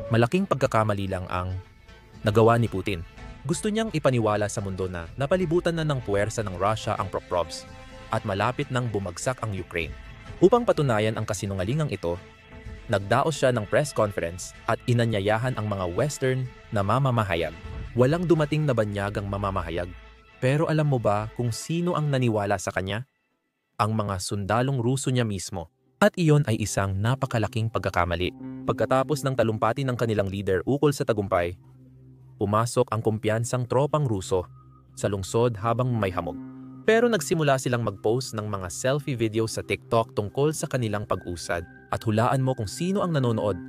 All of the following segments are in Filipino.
Malaking pagkakamali lang ang nagawa ni Putin. Gusto niyang ipaniwala sa mundo na napalibutan na ng puwersa ng Russia ang Prokrovsk at malapit nang bumagsak ang Ukraine. Upang patunayan ang kasinungalingang ito, nagdaos siya ng press conference at inanyayahan ang mga Western na mamamahayag. Walang dumating na banyagang mamamahayag. Pero alam mo ba kung sino ang naniwala sa kanya? Ang mga sundalong Ruso niya mismo. At iyon ay isang napakalaking pagkakamali. Pagkatapos ng talumpati ng kanilang leader ukol sa tagumpay, pumasok ang kumpiyansang tropang Ruso sa lungsod habang may hamog. Pero nagsimula silang mag-post ng mga selfie video sa TikTok tungkol sa kanilang pag-usad. At hulaan mo kung sino ang nanonood?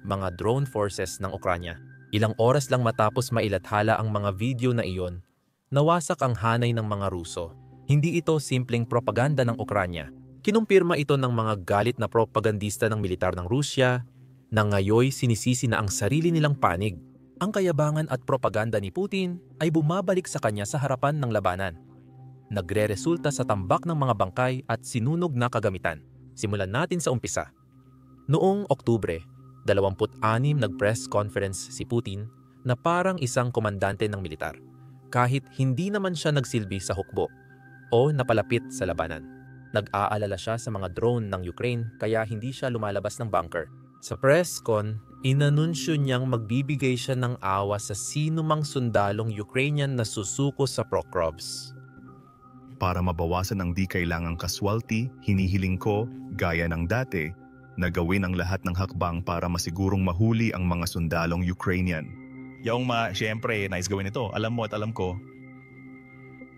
Mga drone forces ng Ukranya. Ilang oras lang matapos mailathala ang mga video na iyon, nawasak ang hanay ng mga Ruso. Hindi ito simpleng propaganda ng Ukranya. Kinumpirma ito ng mga galit na propagandista ng militar ng Rusya na ngayoy sinisisi na ang sarili nilang panig. Ang kayabangan at propaganda ni Putin ay bumabalik sa kanya sa harapan ng labanan. Nagre-resulta sa tambak ng mga bangkay at sinunog na kagamitan. Simulan natin sa umpisa. Noong Oktubre, 26 nag-press conference si Putin na parang isang komandante ng militar, kahit hindi naman siya nagsilbi sa hukbo o napalapit sa labanan. Nag-aalala siya sa mga drone ng Ukraine kaya hindi siya lumalabas ng bunker. Sa press con, inanunsyo niyang magbibigay siya ng awa sa sino mang sundalong Ukrainian na susuko sa Prokrovsk. Para mabawasan ang di kailangang casualty, hinihiling ko, gaya ng dati, na gawin ang lahat ng hakbang para masigurong mahuli ang mga sundalong Ukrainian. Siyempre, nice gawin ito. Alam mo at alam ko.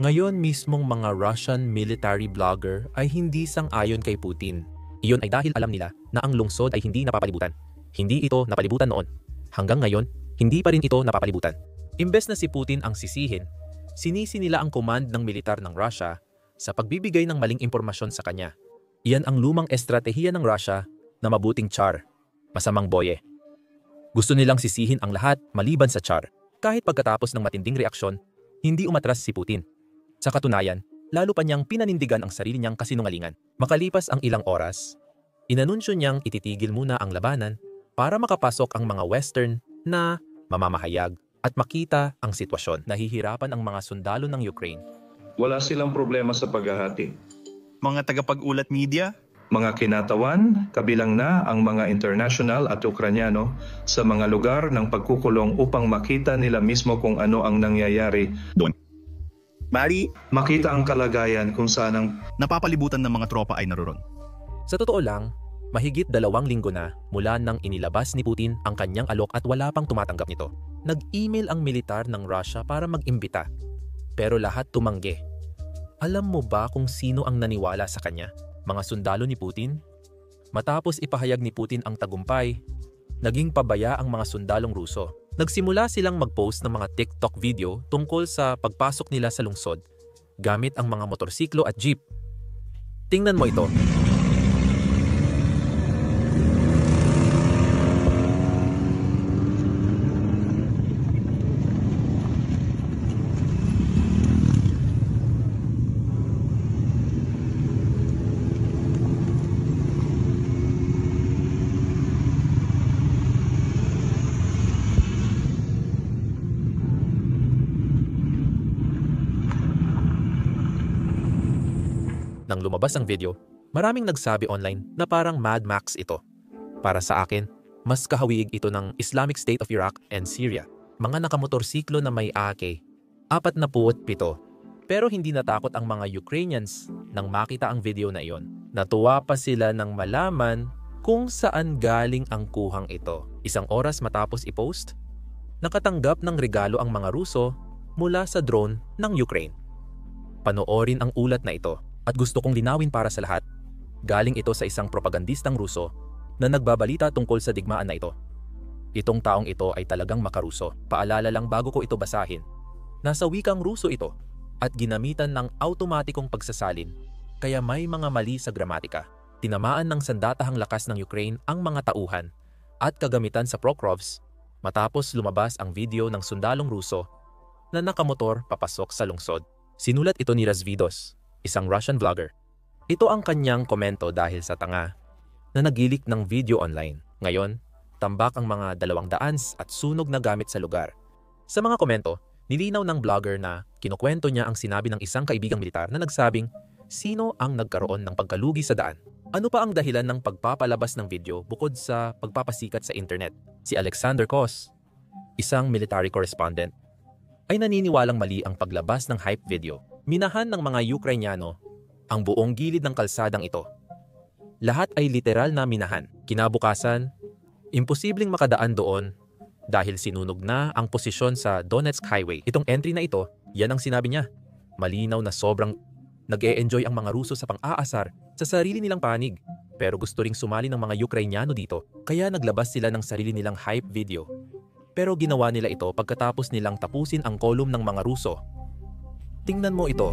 Ngayon mismong mga Russian military blogger ay hindi sang-ayon kay Putin. Iyon ay dahil alam nila na ang lungsod ay hindi napapalibutan. Hindi ito napalibutan noon. Hanggang ngayon, hindi pa rin ito napapalibutan. Imbes na si Putin ang sisihin, sinisi nila ang command ng militar ng Russia sa pagbibigay ng maling impormasyon sa kanya. Iyan ang lumang estratehiya ng Russia na mabuting Tsar, masamang boye. Gusto nilang sisihin ang lahat maliban sa Tsar. Kahit pagkatapos ng matinding reaksyon, hindi umatras si Putin. Sa katunayan, lalo pa niyang pinanindigan ang sarili niyang kasinungalingan. Makalipas ang ilang oras, inanunsyo niyang ititigil muna ang labanan para makapasok ang mga Western na mamamahayag at makita ang sitwasyon. Nahihirapan ang mga sundalo ng Ukraine. Wala silang problema sa paghahati. Mga tagapag-ulat media? Mga kinatawan, kabilang na ang mga international at Ukranyano sa mga lugar ng pagkukulong upang makita nila mismo kung ano ang nangyayari Doon. Mari, makita ang kalagayan kung saan ang napapalibutan ng mga tropa ay naroon. Sa totoo lang, mahigit 2 linggo na mula nang inilabas ni Putin ang kanyang alok at wala pang tumatanggap nito. Nag-email ang militar ng Russia para mag-imbita. Pero lahat tumanggi. Alam mo ba kung sino ang naniwala sa kanya? Mga sundalo ni Putin? Matapos ipahayag ni Putin ang tagumpay, naging pabaya ang mga sundalong Ruso. Nagsimula silang mag-post ng mga TikTok video tungkol sa pagpasok nila sa lungsod gamit ang mga motorsiklo at jeep. Tingnan mo ito. Nang lumabas ang video, maraming nagsabi online na parang Mad Max ito. Para sa akin, mas kahawig ito ng Islamic State of Iraq and Syria. Mga nakamotorsiklo na may AK, 47. Pero hindi natakot ang mga Ukrainians nang makita ang video na iyon. Natuwa pa sila nang malaman kung saan galing ang kuhang ito. Isang oras matapos i-post, nakatanggap ng regalo ang mga Ruso mula sa drone ng Ukraine. Panoorin ang ulat na ito. At gusto kong linawin para sa lahat, galing ito sa isang propagandistang Ruso na nagbabalita tungkol sa digmaan na ito. Itong taong ito ay talagang makaruso. Paalala lang bago ko ito basahin. Nasa wikang Ruso ito at ginamitan ng automatikong pagsasalin, kaya may mga mali sa gramatika. Tinamaan ng sandatahang lakas ng Ukraine ang mga tauhan at kagamitan sa Prokrovsk matapos lumabas ang video ng sundalong Ruso na nakamotor papasok sa lungsod. Sinulat ito ni Razvidos, isang Russian vlogger. Ito ang kanyang komento dahil sa tanga na nagilik ng video online. Ngayon, tambak ang mga 200 at sunog na gamit sa lugar. Sa mga komento, nilinaw ng blogger na kinukwento niya ang sinabi ng isang kaibigang militar na nagsabing sino ang nagkaroon ng pagkalugi sa daan. Ano pa ang dahilan ng pagpapalabas ng video bukod sa pagpapasikat sa internet? Si Alexander Kos, isang military correspondent, ay naniniwalang mali ang paglabas ng hype video. Minahan ng mga Ukrainyano ang buong gilid ng kalsadang ito. Lahat ay literal na minahan. Kinabukasan, imposibleng makadaan doon dahil sinunog na ang posisyon sa Donetsk Highway. Itong entry na ito, yan ang sinabi niya. Malinaw na sobrang nag-e-enjoy ang mga Ruso sa pang-aasar sa sarili nilang panig. Pero gusto ring sumali ng mga Ukrainyano dito, kaya naglabas sila ng sarili nilang hype video. Pero ginawa nila ito pagkatapos nilang tapusin ang kolum ng mga Ruso. Tingnan mo ito.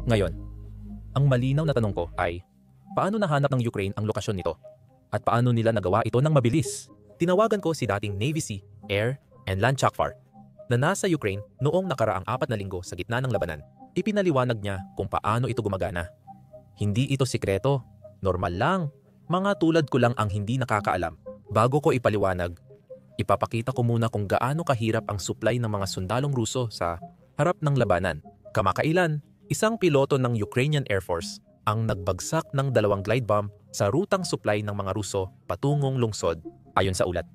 Ngayon, ang malinaw na tanong ko ay, paano nahanap ng Ukraine ang lokasyon nito? At paano nila nagawa ito ng mabilis? Tinawagan ko si dating Navy Sea, Air, and Land Chakvar na nasa Ukraine noong nakaraang 4 na linggo sa gitna ng labanan. Ipinaliwanag niya kung paano ito gumagana. Hindi ito sikreto, normal lang, mga tulad ko lang ang hindi nakakaalam. Bago ko ipaliwanag, ipapakita ko muna kung gaano kahirap ang supply ng mga sundalong Ruso sa harap ng labanan. Kamakailan, isang piloto ng Ukrainian Air Force ang nagbagsak ng 2 glide bomb sa rutang supply ng mga Ruso patungong lungsod, ayon sa ulat.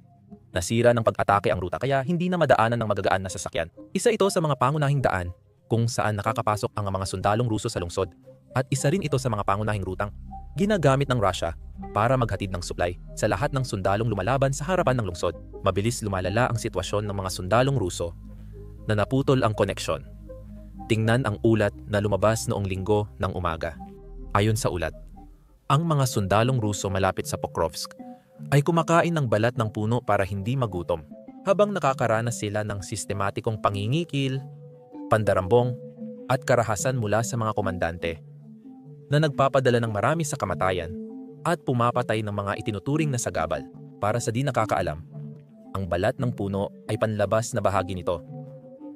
Nasira ng pag-atake ang ruta kaya hindi na madaanan ng magagaan na sasakyan. Isa ito sa mga pangunahing daan kung saan nakakapasok ang mga sundalong Ruso sa lungsod at isa rin ito sa mga pangunahing rutang ginagamit ng Russia para maghatid ng supply sa lahat ng sundalong lumalaban sa harapan ng lungsod. Mabilis lumalala ang sitwasyon ng mga sundalong Ruso na naputol ang koneksyon. Tingnan ang ulat na lumabas noong linggo ng umaga. Ayon sa ulat, ang mga sundalong Ruso malapit sa Pokrovsk ay kumakain ng balat ng puno para hindi magutom, habang nakakaranas sila ng sistematikong pangingikil, pandarambong, at karahasan mula sa mga komandante na nagpapadala ng marami sa kamatayan at pumapatay ng mga itinuturing na sagabal. Para sa di nakakaalam, ang balat ng puno ay panlabas na bahagi nito.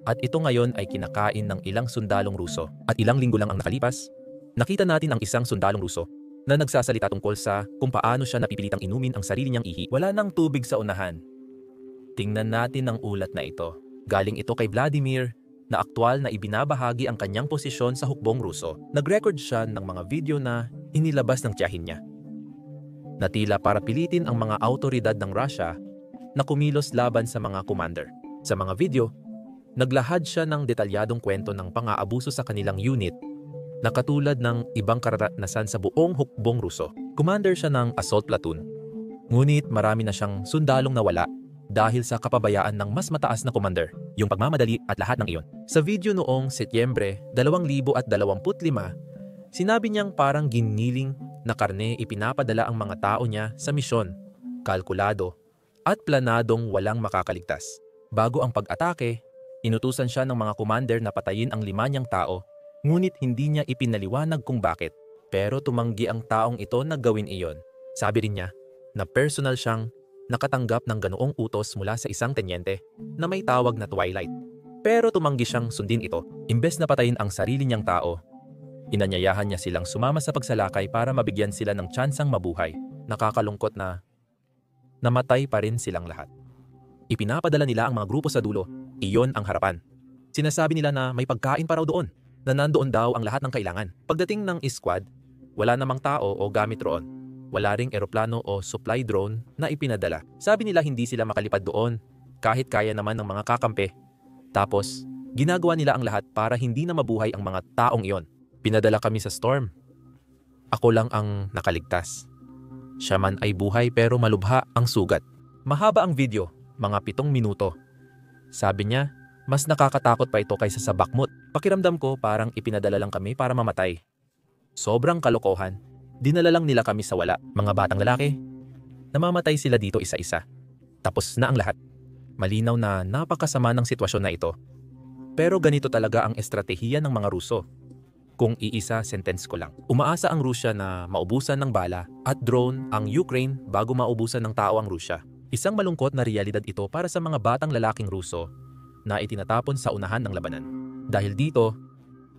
At ito ngayon ay kinakain ng ilang sundalong Ruso. At ilang linggo lang ang nakalipas, nakita natin ang isang sundalong Ruso na nagsasalita tungkol sa kung paano siya napipilitang inumin ang sarili niyang ihi. Wala nang tubig sa unahan. Tingnan natin ang ulat na ito. Galing ito kay Vladimir na aktwal na ibinabahagi ang kanyang posisyon sa hukbong Ruso. Nag-record siya ng mga video na inilabas ng tiyahin niya. Natila para pilitin ang mga autoridad ng Russia na kumilos laban sa mga commander. Sa mga video, naglahad siya ng detalyadong kwento ng pang-aabuso sa kanilang unit na katulad ng ibang karanasan sa buong hukbong Ruso. Commander siya ng assault platoon. Ngunit marami na siyang sundalong nawala dahil sa kapabayaan ng mas mataas na commander, yung pagmamadali at lahat ng iyon. Sa video noong Setyembre 2025, sinabi niyang parang giniling na karne ipinapadala ang mga tao niya sa misyon, kalkulado at planadong walang makakaligtas. Bago ang pag-atake, inutusan siya ng mga commander na patayin ang 5 niyang tao, ngunit hindi niya ipinaliwanag kung bakit. Pero tumanggi ang taong ito na gawin iyon. Sabi rin niya na personal siyang nakatanggap ng ganoong utos mula sa isang tenyente na may tawag na Twilight. Pero tumanggi siyang sundin ito. Imbes na patayin ang sarili niyang tao, inanyayahan niya silang sumama sa pagsalakay para mabigyan sila ng tsansang mabuhay. Nakakalungkot na namatay pa rin silang lahat. Ipinapadala nila ang mga grupo sa dulo. Iyon ang harapan. Sinasabi nila na may pagkain pa raw doon, na nandoon daw ang lahat ng kailangan. Pagdating ng squad, wala namang tao o gamit roon. Wala ring eroplano o supply drone na ipinadala. Sabi nila hindi sila makalipad doon kahit kaya naman ng mga kakampi. Tapos, ginagawa nila ang lahat para hindi na mabuhay ang mga taong iyon. Pinadala kami sa storm. Ako lang ang nakaligtas. Siya man ay buhay pero malubha ang sugat. Mahaba ang video, mga 7 minuto. Sabi niya, mas nakakatakot pa ito kaysa sa Bakhmut. Pakiramdam ko parang ipinadala lang kami para mamatay. Sobrang kalokohan. Dinala lang nila kami sa wala. Mga batang lalaki, namamatay sila dito isa-isa. Tapos na ang lahat. Malinaw na napakasama ng sitwasyon na ito. Pero ganito talaga ang estratehiya ng mga Ruso. Kung iisa sentence ko lang. Umaasa ang Rusya na maubusan ng bala at drone ang Ukraine bago maubusan ng tao ang Rusya. Isang malungkot na realidad ito para sa mga batang lalaking Ruso na itinatapon sa unahan ng labanan. Dahil dito,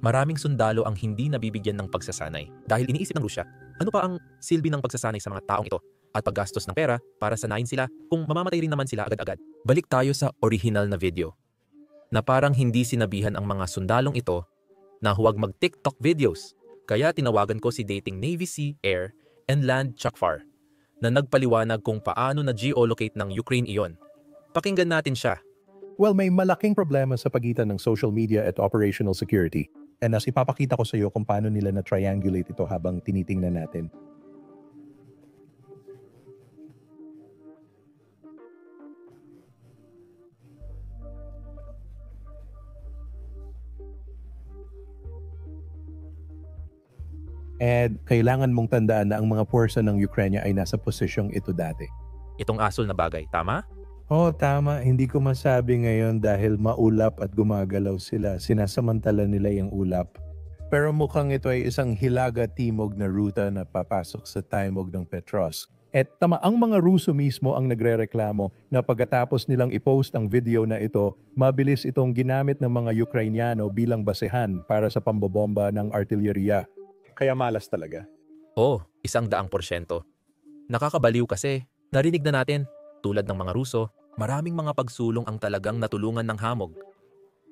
maraming sundalo ang hindi nabibigyan ng pagsasanay. Dahil iniisip ng Rusya, ano pa ang silbi ng pagsasanay sa mga taong ito at paggastos ng pera para sanayin sila kung mamamatay rin naman sila agad-agad. Balik tayo sa original na video na parang hindi sinabihan ang mga sundalong ito na huwag mag-TikTok videos. Kaya tinawagan ko si dating Navy Sea, Air, and Land Chakfar na nagpaliwanag kung paano na geolocate ng Ukraine iyon. Pakinggan natin siya. Well, may malaking problema sa pagitan ng social media at operational security. And as ipapakita ko sa iyo kung paano nila na-triangulate ito habang tinitingnan natin. And kailangan mong tandaan na ang mga puwersa ng Ukraine ay nasa posisyong ito dati. Itong asol na bagay, tama? Oo, tama. Hindi ko masabi ngayon dahil maulap at gumagalaw sila. Sinasamantala nila yung ulap. Pero mukhang ito ay isang hilaga-timog na ruta na papasok sa timog ng Petrovsk. At tama, ang mga Ruso mismo ang nagrereklamo na pagkatapos nilang i-post ang video na ito, mabilis itong ginamit ng mga Ukrainyano bilang basehan para sa pambobomba ng artilyeriya. Kaya malas talaga. Oo, 100%. Nakakabaliw kasi, narinig na natin, tulad ng mga Ruso, maraming mga pagsulong ang talagang natulungan ng hamog.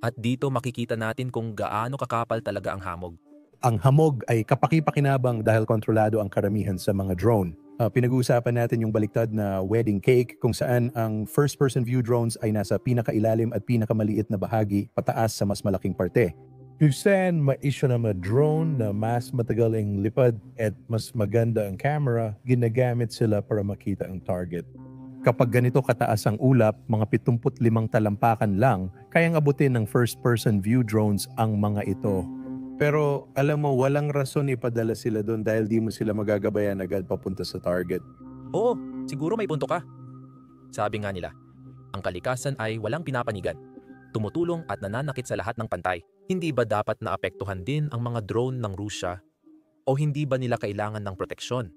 At dito makikita natin kung gaano kakapal talaga ang hamog. Ang hamog ay kapaki-pakinabang dahil kontrolado ang karamihan sa mga drone. Pinag-uusapan natin yung baliktad na wedding cake kung saan ang first-person view drones ay nasa pinakailalim at pinakamaliit na bahagi pataas sa mas malaking parte. Kung saan ma-issue na drone na mas matagal ang lipad at mas maganda ang camera, ginagamit sila para makita ang target. Kapag ganito kataas ang ulap, mga 75 talampakan lang, kayang abutin ng first-person view drones ang mga ito. Pero alam mo, walang rason ipadala sila doon dahil di mo sila magagabayan agad papunta sa target. Oo, siguro may punto ka. Sabi nga nila, ang kalikasan ay walang pinapanigan, tumutulong at nananakit sa lahat ng pantay. Hindi ba dapat naapektuhan din ang mga drone ng Rusya o hindi ba nila kailangan ng proteksyon?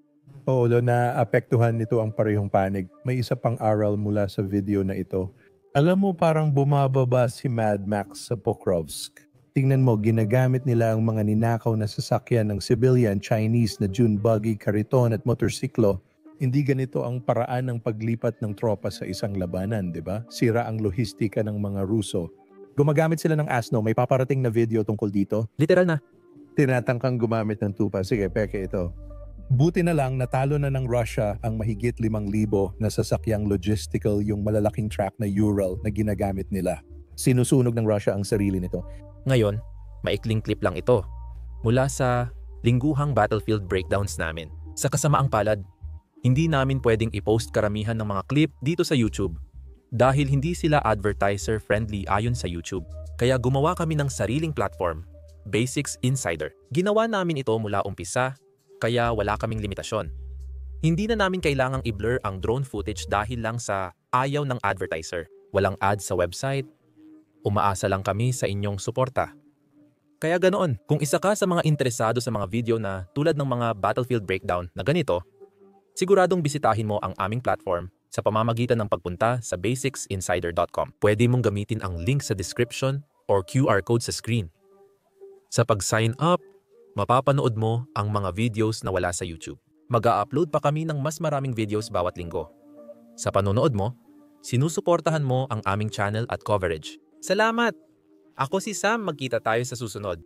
Oo, naapektuhan nito ang parehong panig. May isa pang aral mula sa video na ito. Alam mo, parang bumababa si Mad Max sa Pokrovsk. Tingnan mo, ginagamit nila ang mga ninakaw na sasakyan ng civilian Chinese na June buggy, kariton at motorsiklo. Hindi ganito ang paraan ng paglipat ng tropa sa isang labanan, di ba? Sira ang lohistika ng mga Ruso. Gumagamit sila ng asno. May paparating na video tungkol dito. Literal na. Tinatangkang gumamit ng tupa. Sige, peke ito. Buti na lang natalo na ng Russia ang mahigit 5,000 na sasakyang logistical yung malalaking truck na Ural na ginagamit nila. Sinusunog ng Russia ang sarili nito. Ngayon, maikling clip lang ito mula sa lingguhang battlefield breakdowns namin. Sa kasamaang palad, hindi namin pwedeng i-post karamihan ng mga clip dito sa YouTube dahil hindi sila advertiser-friendly ayon sa YouTube. Kaya gumawa kami ng sariling platform, Basics Insider. Ginawa namin ito mula umpisa, kaya wala kaming limitasyon. Hindi na namin kailangang i-blur ang drone footage dahil lang sa ayaw ng advertiser. Walang ads sa website, umaasa lang kami sa inyong suporta. Kaya ganoon, kung isa ka sa mga interesado sa mga video na tulad ng mga battlefield breakdown na ganito, siguradong bisitahin mo ang aming platform sa pamamagitan ng pagpunta sa basicsinsider.com. Pwede mong gamitin ang link sa description or QR code sa screen. Sa pag-sign up, mapapanood mo ang mga videos na wala sa YouTube. Mag-a-upload pa kami ng mas maraming videos bawat linggo. Sa panonood mo, sinusuportahan mo ang aming channel at coverage. Salamat! Ako si Sam, magkita tayo sa susunod.